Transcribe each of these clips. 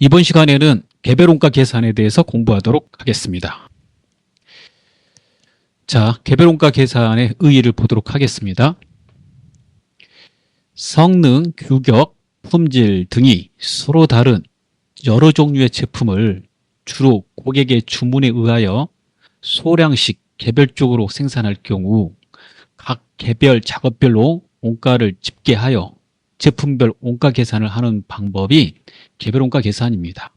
이번 시간에는 개별원가 계산에 대해서 공부하도록 하겠습니다. 자, 개별원가 계산의 의의를 보도록 하겠습니다. 성능, 규격, 품질 등이 서로 다른 여러 종류의 제품을 주로 고객의 주문에 의하여 소량씩 개별적으로 생산할 경우 각 개별 작업별로 원가를 집계하여 제품별 원가 계산을 하는 방법이 개별원가 계산입니다.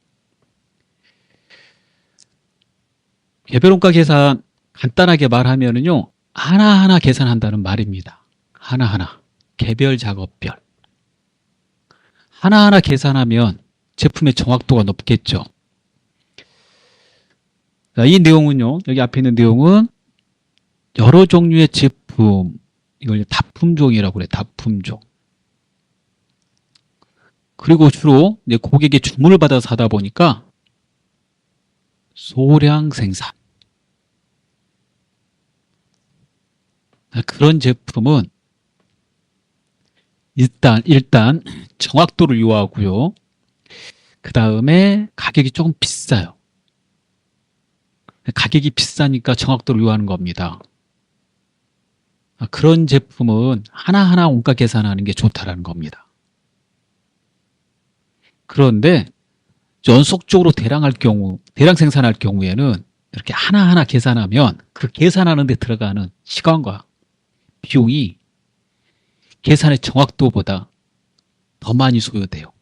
개별원가 계산 간단하게 말하면요, 하나하나 계산한다는 말입니다. 하나하나, 개별 작업별. 하나하나 계산하면 제품의 정확도가 높겠죠. 자, 이 내용은요, 여기 앞에 있는 내용은 여러 종류의 제품, 이걸 다품종이라고 그래요. 다품종. 그리고 주로 이제 고객의 주문을 받아서 하다 보니까 소량 생산. 그런 제품은 일단 정확도를 요하고요. 그 다음에 가격이 조금 비싸요. 가격이 비싸니까 정확도를 요하는 겁니다. 그런 제품은 하나하나 원가 계산하는 게 좋다라는 겁니다. 그런데 연속적으로 대량 생산할 경우에는 이렇게 하나하나 계산하면 그 계산하는 데 들어가는 시간과 비용이 계산의 정확도보다 더 많이 소요돼요.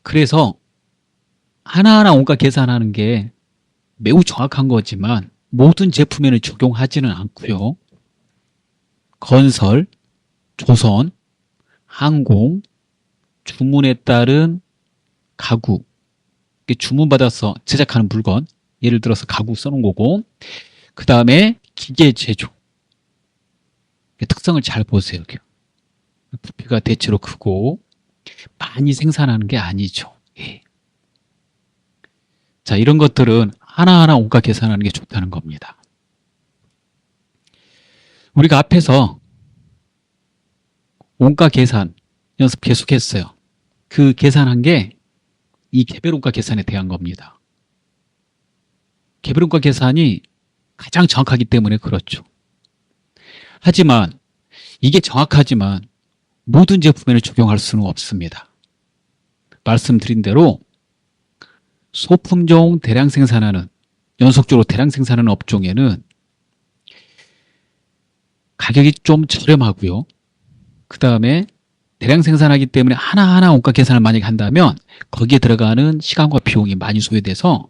그래서 하나하나 원가 계산하는 게 매우 정확한 거지만 모든 제품에는 적용하지는 않고요. 건설, 조선, 항공, 주문에 따른 가구, 주문받아서 제작하는 물건, 예를 들어서 가구 써놓은 거고, 그 다음에 기계 제조. 특성을 잘 보세요. 부피가 대체로 크고 많이 생산하는 게 아니죠. 예. 자, 이런 것들은 하나하나 원가 계산하는 게 좋다는 겁니다. 우리가 앞에서 원가 계산 연습 계속했어요. 그 계산한 게 이 개별원가 계산에 대한 겁니다. 개별원가 계산이 가장 정확하기 때문에 그렇죠. 하지만 이게 정확하지만 모든 제품에는 적용할 수는 없습니다. 말씀드린 대로 소품종 대량 생산하는, 연속적으로 대량 생산하는 업종에는 가격이 좀 저렴하고요. 그 다음에 대량 생산하기 때문에 하나하나 원가 계산을 만약에 한다면 거기에 들어가는 시간과 비용이 많이 소요돼서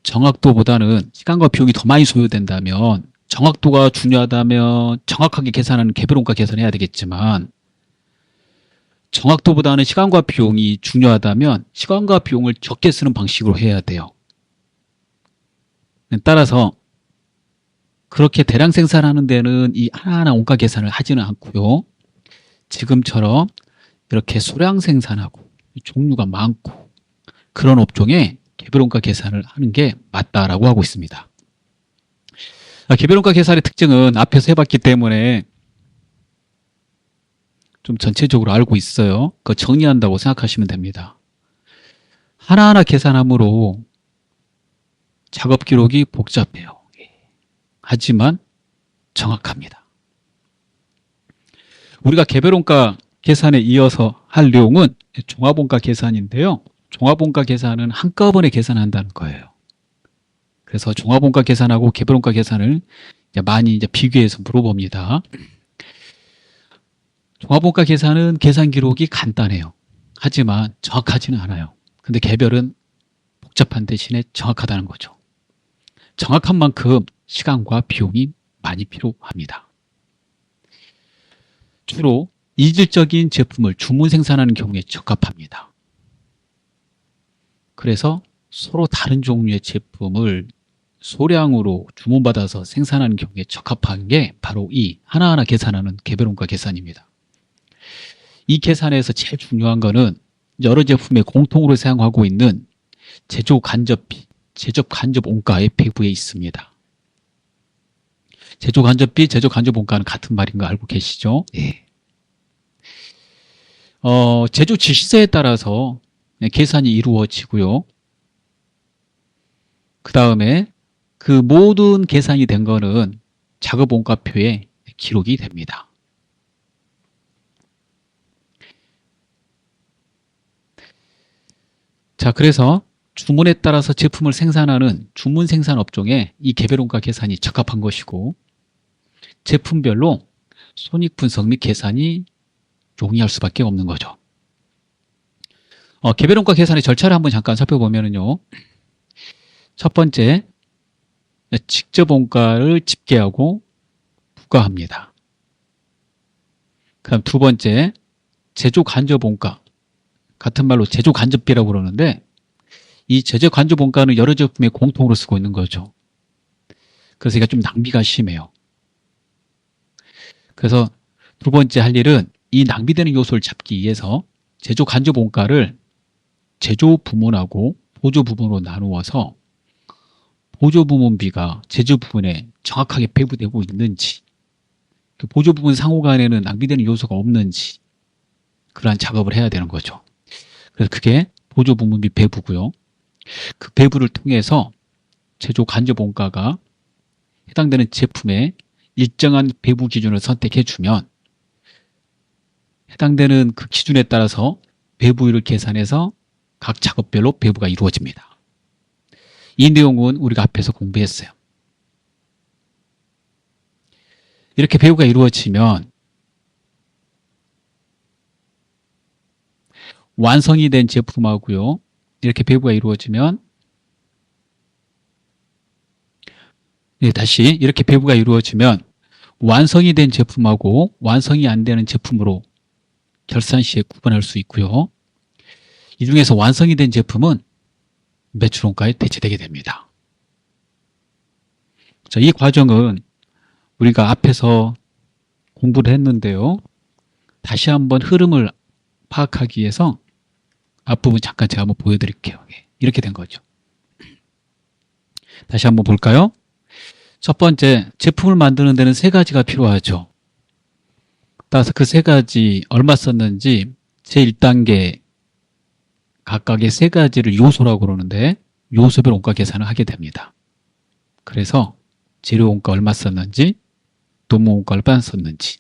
정확도보다는 시간과 비용이 더 많이 소요된다면, 정확도가 중요하다면 정확하게 계산하는 개별원가 계산해야 되겠지만, 정확도보다는 시간과 비용이 중요하다면 시간과 비용을 적게 쓰는 방식으로 해야 돼요. 따라서 그렇게 대량 생산하는 데는 이 하나하나 원가 계산을 하지는 않고요. 지금처럼 이렇게 소량 생산하고 종류가 많고 그런 업종에 개별원가 계산을 하는 게 맞다라고 하고 있습니다. 개별원가 계산의 특징은 앞에서 해봤기 때문에 좀 전체적으로 알고 있어요. 그거 정리한다고 생각하시면 됩니다. 하나하나 계산함으로 작업 기록이 복잡해요. 하지만 정확합니다. 우리가 개별원가 계산에 이어서 할 내용은 종합원가 계산인데요. 종합원가 계산은 한꺼번에 계산한다는 거예요. 그래서 종합원가 계산하고 개별원가 계산을 많이 비교해서 물어봅니다. 종합원가 계산은 계산 기록이 간단해요. 하지만 정확하지는 않아요. 근데 개별은 복잡한 대신에 정확하다는 거죠. 정확한 만큼 시간과 비용이 많이 필요합니다. 주로 이질적인 제품을 주문 생산하는 경우에 적합합니다. 그래서 서로 다른 종류의 제품을 소량으로 주문받아서 생산하는 경우에 적합한 게 바로 이 하나하나 계산하는 개별원가 계산입니다. 이 계산에서 제일 중요한 거는 여러 제품에 공통으로 사용하고 있는 제조 간접비, 제조 간접 원가의 배부에 있습니다. 제조 간접비, 제조 간접 원가는 같은 말인 거 알고 계시죠? 예. 제조 지시서에 따라서 계산이 이루어지고요. 그 다음에 그 모든 계산이 된 거는 작업 원가표에 기록이 됩니다. 자, 그래서 주문에 따라서 제품을 생산하는 주문 생산 업종에 이 개별 원가 계산이 적합한 것이고, 제품별로 손익 분석 및 계산이 용이할 수밖에 없는 거죠. 개별 원가 계산의 절차를 한번 잠깐 살펴보면요. 첫 번째, 직접 원가를 집계하고 부과합니다. 그다음 두 번째, 제조 간접 원가, 같은 말로 제조 간접비라고 그러는데, 이 제조 간접 원가는 여러 제품에 공통으로 쓰고 있는 거죠. 그래서 이게 좀 낭비가 심해요. 그래서 두 번째 할 일은 이 낭비되는 요소를 잡기 위해서 제조 간접 원가를 제조 부문하고 보조 부문으로 나누어서 보조 부문비가 제조 부분에 정확하게 배분되고 있는지, 그 보조 부분 상호 간에는 낭비되는 요소가 없는지 그러한 작업을 해야 되는 거죠. 그래서 그게 보조 부문비 배부고요. 그 배부를 통해서 제조 간접 원가가 해당되는 제품의 일정한 배부 기준을 선택해 주면 해당되는 그 기준에 따라서 배부율을 계산해서 각 작업별로 배부가 이루어집니다. 이 내용은 우리가 앞에서 공부했어요. 이렇게 배부가 이루어지면 완성이 된 제품하고요. 이렇게 배부가 이루어지면 다시 이렇게 배부가 이루어지면 완성이 된 제품하고 완성이 안 되는 제품으로 결산 시에 구분할 수 있고요. 이 중에서 완성이 된 제품은 매출원가에 대체되게 됩니다. 자, 이 과정은 우리가 앞에서 공부를 했는데요. 다시 한번 흐름을 파악하기 위해서 앞부분 잠깐 제가 한번 보여드릴게요. 이렇게 된 거죠. 다시 한번 볼까요? 첫 번째, 제품을 만드는 데는 세 가지가 필요하죠. 따라서 그 세 가지 얼마 썼는지 제1단계 각각의 세 가지를 요소라고 그러는데 요소별 원가 계산을 하게 됩니다. 그래서 재료 원가 얼마 썼는지, 노무 원가 얼마 썼는지,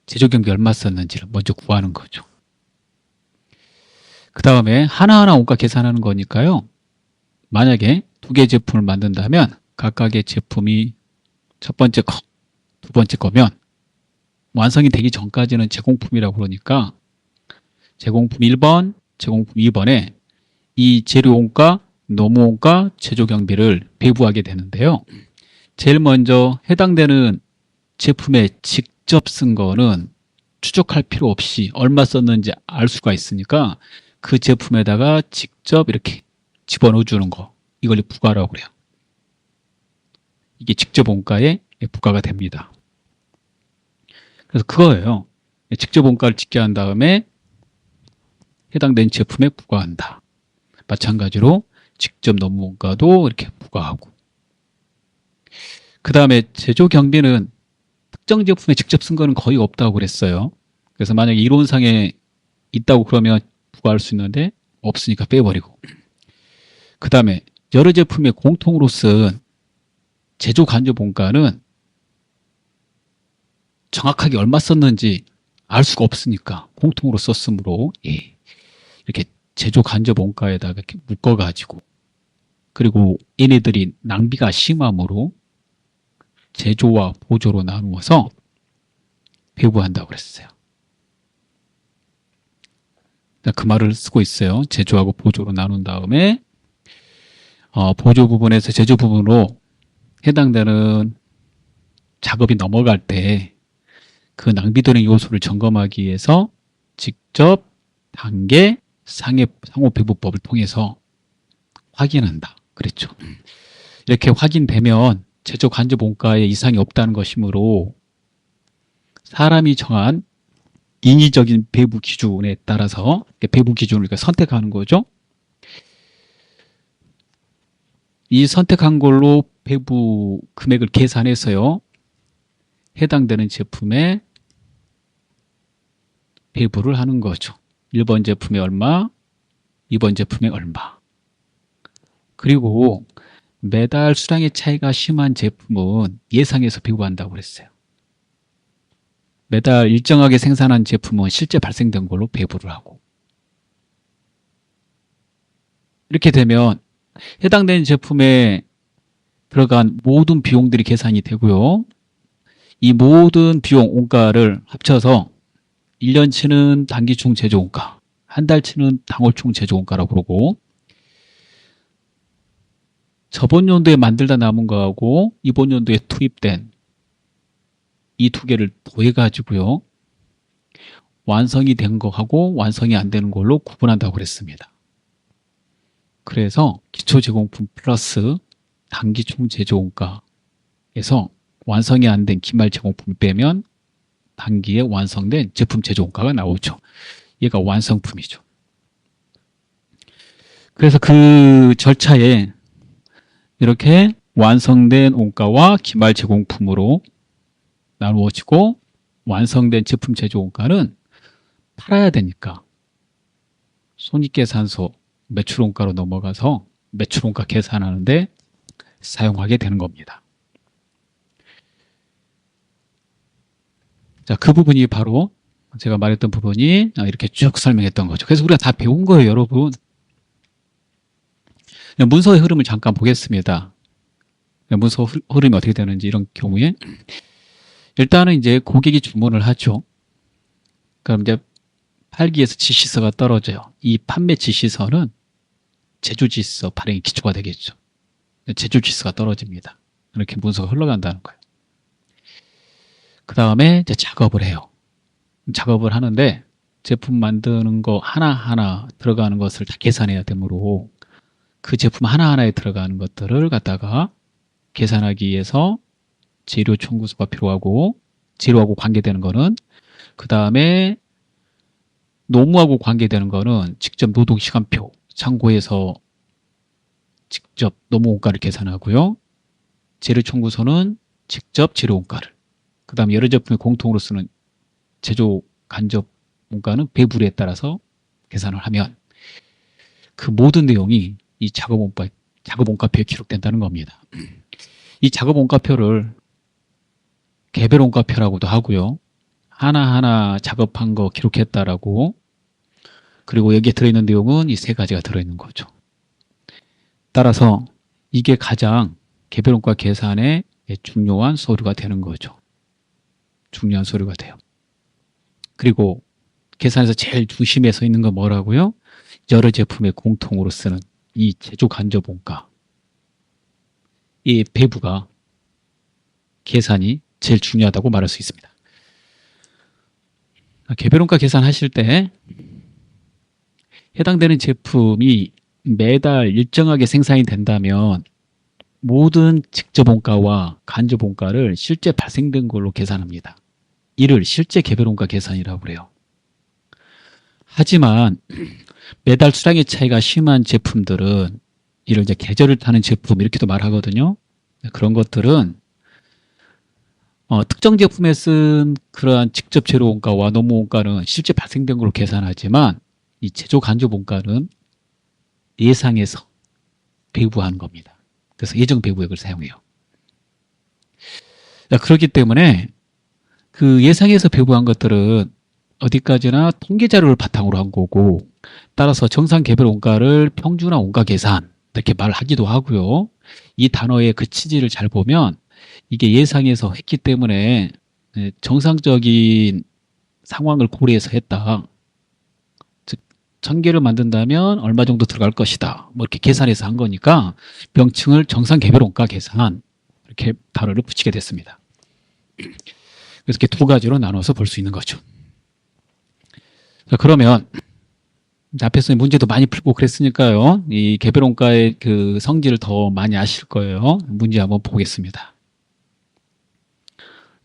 제조 경비 얼마 썼는지를 먼저 구하는 거죠. 그 다음에 하나하나 원가 계산하는 거니까요. 만약에 두 개 제품을 만든다면 각각의 제품이 첫 번째 거, 두 번째 거면 완성이 되기 전까지는 제공품이라고 그러니까 제공품 1번, 제공품 2번에 이 재료 원가, 노무 원가, 제조 경비를 배부하게 되는데요. 제일 먼저 해당되는 제품에 직접 쓴 거는 추적할 필요 없이 얼마 썼는지 알 수가 있으니까 그 제품에다가 직접 이렇게 집어넣어 주는 거, 이걸 부가라고 그래요. 이게 직접 원가에 부가가 됩니다. 그래서 그거예요. 직접 원가를 집계한 다음에 해당된 제품에 부과한다. 마찬가지로 직접 노무 원가도 이렇게 부과하고, 그 다음에 제조 경비는 특정 제품에 직접 쓴 거는 거의 없다고 그랬어요. 그래서 만약에 이론상에 있다고 그러면 부과할 수 있는데 없으니까 빼버리고, 그 다음에 여러 제품에 공통으로 쓴 제조 간접 원가는 정확하게 얼마 썼는지 알 수가 없으니까 공통으로 썼으므로 이렇게 제조 간접 원가에다가 이렇게 묶어가지고, 그리고 얘네들이 낭비가 심하므로 제조와 보조로 나누어서 배부한다고 그랬어요. 그 말을 쓰고 있어요. 제조하고 보조로 나눈 다음에 보조 부분에서 제조 부분으로 해당되는 작업이 넘어갈 때 그 낭비되는 요소를 점검하기 위해서 직접 단계 상호 배부법을 통해서 확인한다. 그랬죠. 이렇게 확인되면 제조 간접 원가에 이상이 없다는 것이므로 사람이 정한 인위적인 배부 기준에 따라서 배부 기준을 우리가 선택하는 거죠. 이 선택한 걸로 배부 금액을 계산해서요. 해당되는 제품에 배부를 하는 거죠. 1번 제품에 얼마, 2번 제품에 얼마. 그리고 매달 수량의 차이가 심한 제품은 예상에서 배부한다고 그랬어요. 매달 일정하게 생산한 제품은 실제 발생된 걸로 배부를 하고. 이렇게 되면 해당되는 제품에 들어간 모든 비용들이 계산이 되고요. 이 모든 비용 원가를 합쳐서 1년치는 단기총 제조원가, 한 달치는 당월총 제조원가라고 그러고, 저번 연도에 만들다 남은 거하고 이번 연도에 투입된 이 두 개를 더해가지고요, 완성이 된 거하고 완성이 안 되는 걸로 구분한다고 그랬습니다. 그래서 기초제공품 플러스 단기총 제조원가에서 완성이 안 된 기말 제공품을 빼면 단기에 완성된 제품 제조원가가 나오죠. 얘가 완성품이죠. 그래서 그 절차에 이렇게 완성된 원가와 기말 제공품으로 나누어지고, 완성된 제품 제조원가는 팔아야 되니까 손익계산서 매출원가로 넘어가서 매출원가 계산하는데 사용하게 되는 겁니다. 자, 그 부분이 바로 제가 말했던 부분이 이렇게 쭉 설명했던 거죠. 그래서 우리가 다 배운 거예요, 여러분. 문서의 흐름을 잠깐 보겠습니다. 문서 흐름이 어떻게 되는지 이런 경우에 일단은 이제 고객이 주문을 하죠. 그럼 이제 팔기에서 지시서가 떨어져요. 이 판매 지시서는 제조지시서 발행의 기초가 되겠죠. 제조지시서가 떨어집니다. 이렇게 문서가 흘러간다는 거예요. 그 다음에 이제 작업을 해요. 작업을 하는데 제품 만드는 거 하나하나 들어가는 것을 다 계산해야 되므로 그 제품 하나하나에 들어가는 것들을 갖다가 계산하기 위해서 재료 청구서가 필요하고, 재료하고 관계되는 거는, 그 다음에 노무하고 관계되는 거는 직접 노동시간표 참고해서 직접 노무원가를 계산하고요. 재료 청구서는 직접 재료원가를, 그 다음에 여러 제품을 공통으로 쓰는 제조 간접 원가는 배부에 따라서 계산을 하면 그 모든 내용이 이 작업원가표에 기록된다는 겁니다. 이 작업원가표를 개별원가표라고도 하고요. 하나하나 작업한 거 기록했다라고, 그리고 여기에 들어있는 내용은 이 세 가지가 들어있는 거죠. 따라서 이게 가장 개별원가 계산에 중요한 서류가 되는 거죠. 중요한 서류가 돼요. 그리고 계산에서 제일 중심에 서 있는 건 뭐라고요? 여러 제품에 공통으로 쓰는 이 제조 간접 원가, 이 배부가 계산이 제일 중요하다고 말할 수 있습니다. 개별원가 계산하실 때 해당되는 제품이 매달 일정하게 생산이 된다면 모든 직접 원가와 간접 원가를 실제 발생된 걸로 계산합니다. 이를 실제 개별원가 계산이라고 그래요. 하지만 매달 수량의 차이가 심한 제품들은, 이를 이제 계절을 타는 제품 이렇게도 말하거든요. 그런 것들은 특정 제품에 쓴 그러한 직접 재료 원가와 노무 원가는 실제 발생된 걸로 계산하지만 이 제조 간접 원가는 예상해서 배부하는 겁니다. 그래서 예정 배부액을 사용해요. 자, 그렇기 때문에 그 예상해서 배부한 것들은 어디까지나 통계 자료를 바탕으로 한 거고, 따라서 정상 개별 원가를 평준화 원가 계산 이렇게 말하기도 하고요. 이 단어의 그 취지를 잘 보면 이게 예상해서 했기 때문에 정상적인 상황을 고려해서 했다. 즉 1000개를 만든다면 얼마 정도 들어갈 것이다. 뭐 이렇게 계산해서 한 거니까 명칭을 정상 개별 원가 계산 이렇게 단어를 붙이게 됐습니다. 그래서 이렇게 두 가지로 나눠서 볼 수 있는 거죠. 자, 그러면 앞에서 문제도 많이 풀고 그랬으니까요. 이 개별 원가의 그 성질을 더 많이 아실 거예요. 문제 한번 보겠습니다.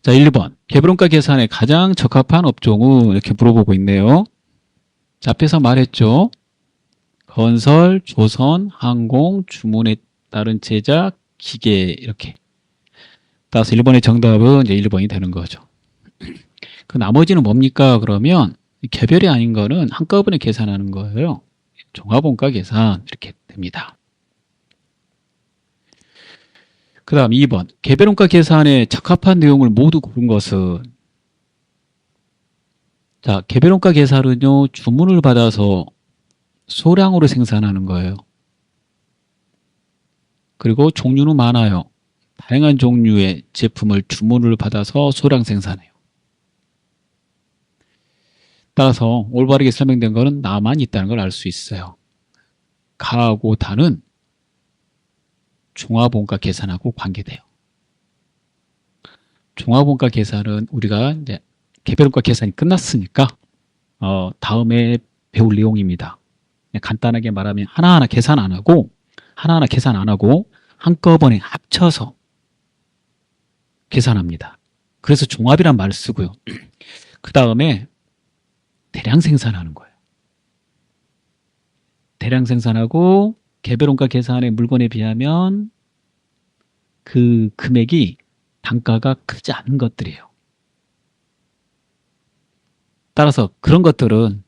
자, 1번. 개별 원가 계산에 가장 적합한 업종은 이렇게 물어보고 있네요. 자, 앞에서 말했죠. 건설, 조선, 항공, 주문에 따른 제작, 기계 이렇게. 따라서 1번의 정답은 이제 1번이 되는 거죠. 그 나머지는 뭡니까? 그러면 개별이 아닌 거는 한꺼번에 계산하는 거예요. 종합원가 계산 이렇게 됩니다. 그 다음 2번 개별원가 계산에 적합한 내용을 모두 고른 것은 자 개별원가 계산은요 주문을 받아서 소량으로 생산하는 거예요. 그리고 종류는 많아요. 다양한 종류의 제품을 주문을 받아서 소량 생산해요. 따라서 올바르게 설명된 것은 나만 있다는 걸 알 수 있어요. 가하고 다는 종합원가 계산하고 관계돼요. 종합원가 계산은 우리가 이제 개별원가 계산이 끝났으니까 다음에 배울 내용입니다. 간단하게 말하면 하나하나 계산 안 하고 한꺼번에 합쳐서 계산합니다. 그래서 종합이란 말을 쓰고요. 그 다음에 대량 생산하는 거예요. 대량 생산하고 개별원가 계산의 물건에 비하면 그 금액이 단가가 크지 않은 것들이에요. 따라서 그런 것들은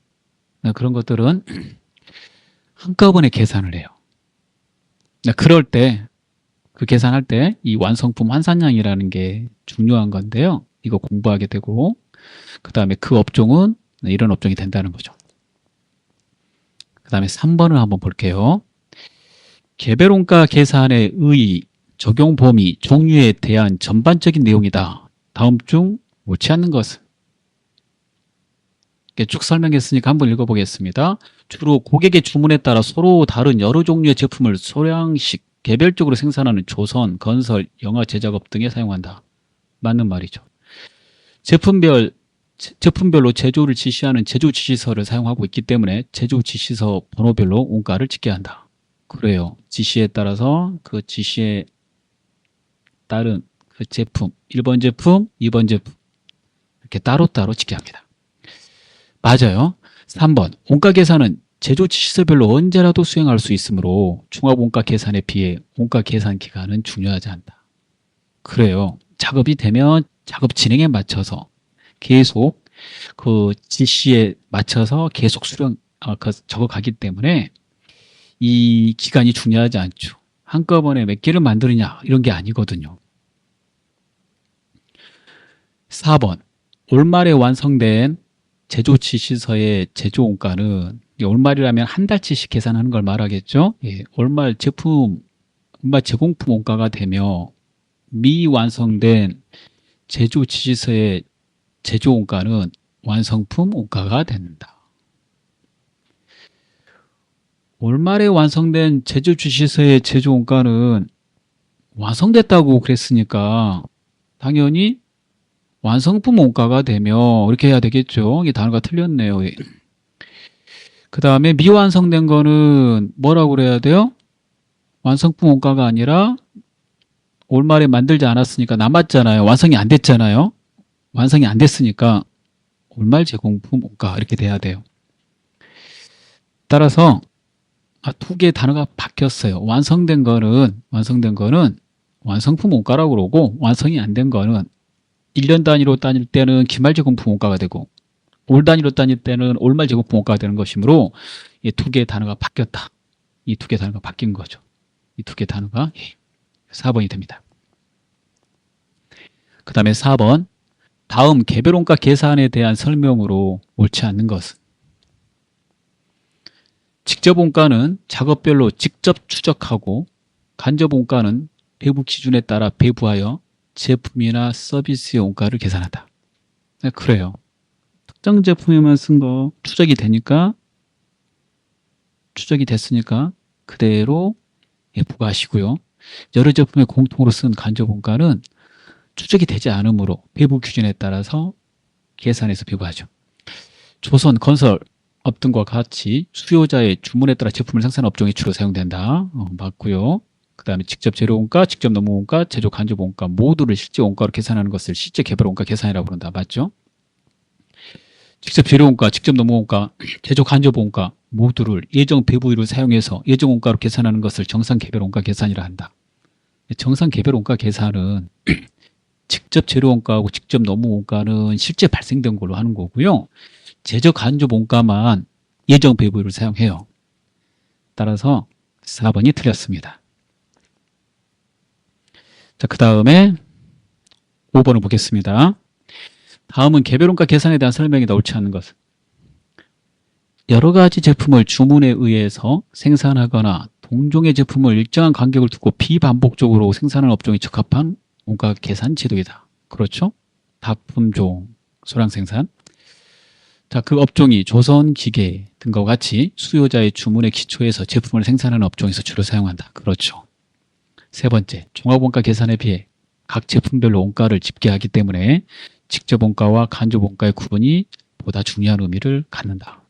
한꺼번에 계산을 해요. 그럴 때 그 계산할 때 이 완성품 환산량이라는 게 중요한 건데요. 이거 공부하게 되고 그 다음에 그 업종은 이런 업종이 된다는 거죠. 그 다음에 3번을 한번 볼게요. 개별원가 계산의 의의, 적용 범위, 종류에 대한 전반적인 내용이다. 다음 중 옳지 않는 것은? 이렇게 쭉 설명했으니까 한번 읽어보겠습니다. 주로 고객의 주문에 따라 서로 다른 여러 종류의 제품을 소량씩 개별적으로 생산하는 조선, 건설, 영화 제작업 등에 사용한다. 맞는 말이죠. 제품별로 제조를 지시하는 제조 지시서를 사용하고 있기 때문에 제조 지시서 번호별로 원가를 찍게 한다. 그래요. 지시에 따라서 그 지시에 따른 그 제품, 1번 제품, 2번 제품 이렇게 따로따로 찍게 합니다. 맞아요. 3번 원가 계산은 제조 지시서별로 언제라도 수행할 수 있으므로 종합원가 계산에 비해 원가 계산 기간은 중요하지 않다. 그래요. 작업이 되면 작업 진행에 맞춰서 계속 그 지시에 맞춰서 계속 적어가기 때문에 이 기간이 중요하지 않죠. 한꺼번에 몇 개를 만드느냐 이런 게 아니거든요. 4번 올말에 완성된 제조 지시서의 제조 원가는 올말이라면 한 달치씩 계산하는 걸 말하겠죠. 올말 제공품 원가가 되며 미완성된 제조 지시서의 제조 원가는 완성품 원가가 된다. 올말에 완성된 제조 지시서의 제조 원가는 완성됐다고 그랬으니까 당연히 완성품 원가가 되며 이렇게 해야 되겠죠. 이게 단어가 틀렸네요. 그 다음에 미완성된 거는 뭐라고 그래야 돼요? 완성품 원가가 아니라 올말에 만들지 않았으니까 남았잖아요. 완성이 안 됐잖아요. 완성이 안 됐으니까 올말 제공품 원가 이렇게 돼야 돼요. 따라서 두 개의 단어가 바뀌었어요. 완성된 거는 완성품 원가라고 그러고 완성이 안 된 거는 1년 단위로 따질 때는 기말 제공품 원가가 되고 올 단위로 따질 때는 올말 제공품 원가가 되는 것이므로 이 두 개의 단어가 바뀌었다. 이 두 개의 단어가 바뀐 거죠. 이 두 개의 단어가 4번이 됩니다. 그 다음에 4번 다음 개별원가 계산에 대한 설명으로 옳지 않는 것은 직접원가는 작업별로 직접 추적하고 간접원가는 배부 기준에 따라 배부하여 제품이나 서비스의 원가를 계산한다. 그래요. 특정 제품에만 쓴 거 추적이 됐으니까 그대로 부과하시고요. 여러 제품에 공통으로 쓴 간접원가는 추적이 되지 않으므로 배부 기준에 따라서 계산해서 배부하죠. 조선, 건설 업 등과 같이 수요자의 주문에 따라 제품을 생산하는 업종이 주로 사용된다. 맞고요. 그 다음에 직접 재료원가, 직접 노무원가, 제조 간접원가 모두를 실제 원가로 계산하는 것을 실제 개별원가 계산이라고 부른다. 맞죠? 직접 재료원가, 직접 노무원가, 제조 간접원가 모두를 예정 배부율을 사용해서 예정 원가로 계산하는 것을 정상 개별원가 계산이라 한다. 정상 개별원가 계산은 직접 재료원가하고 직접 노무원가는 실제 발생된 걸로 하는 거고요. 제조 간접 원가만 예정 배부를 사용해요. 따라서 4번이 틀렸습니다. 자, 그 다음에 5번을 보겠습니다. 다음은 개별원가 계산에 대한 설명이다. 옳지 않은 것은 여러 가지 제품을 주문에 의해서 생산하거나 동종의 제품을 일정한 간격을 두고 비반복적으로 생산하는 업종에 적합한 원가 계산 제도이다. 그렇죠? 다품종, 소량 생산. 자, 그 업종이 조선, 기계 등과 같이 수요자의 주문에 기초해서 제품을 생산하는 업종에서 주로 사용한다. 그렇죠. 세 번째, 종합원가 계산에 비해 각 제품별로 원가를 집계하기 때문에 직접 원가와 간접 원가의 구분이 보다 중요한 의미를 갖는다.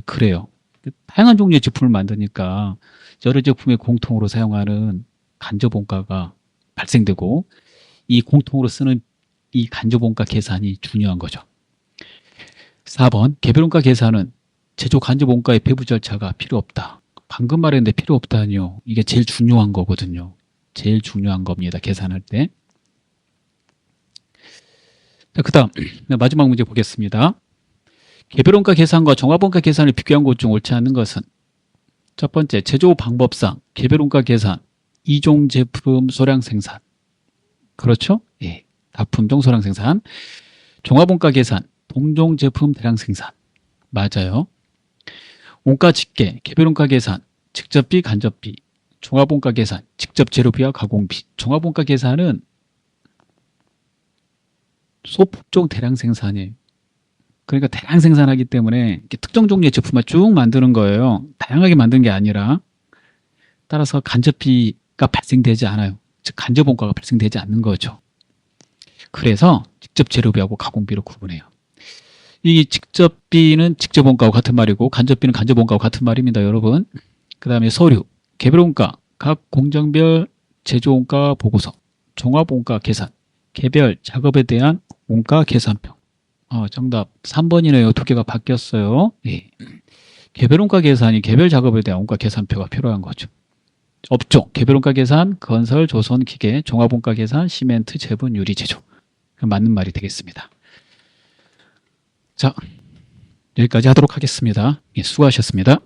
그래요. 다양한 종류의 제품을 만드니까 여러 제품에 공통으로 사용하는 간접 원가가 발생되고 이 공통으로 쓰는 이 간접 원가 계산이 중요한 거죠. 4번, 개별 원가 계산은 제조 간접 원가의 배부 절차가 필요 없다. 방금 말했는데 필요 없다니요. 이게 제일 중요한 거거든요. 제일 중요한 겁니다. 계산할 때. 자, 그 다음 마지막 문제 보겠습니다. 개별원가 계산과 종합원가 계산을 비교한 것 중 옳지 않은 것은 첫 번째, 제조 방법상 개별원가 계산, 이종 제품 소량 생산. 그렇죠? 예, 다품종 소량 생산. 종합원가 계산, 동종 제품 대량 생산. 맞아요. 원가 집계, 개별원가 계산, 직접비, 간접비. 종합원가 계산, 직접 재료비와 가공비. 종합원가 계산은 소품종 대량 생산이에요. 그러니까 대량 생산하기 때문에 이렇게 특정 종류의 제품만 쭉 만드는 거예요. 다양하게 만드는 게 아니라. 따라서 간접비가 발생되지 않아요. 즉 간접 원가가 발생되지 않는 거죠. 그래서 직접 재료비하고 가공비로 구분해요. 이 직접비는 직접 원가와 같은 말이고 간접비는 간접 원가와 같은 말입니다, 여러분. 그 다음에 서류, 개별 원가, 각 공정별 제조 원가 보고서, 종합 원가 계산, 개별 작업에 대한 원가 계산표. 정답 3번이네요. 두 개가 바뀌었어요. 예. 개별 원가 계산이 개별 작업에 대한 원가 계산표가 필요한 거죠. 업종, 개별 원가 계산, 건설, 조선, 기계, 종합 원가 계산, 시멘트, 제분, 유리, 제조. 맞는 말이 되겠습니다. 자, 여기까지 하도록 하겠습니다. 예, 수고하셨습니다.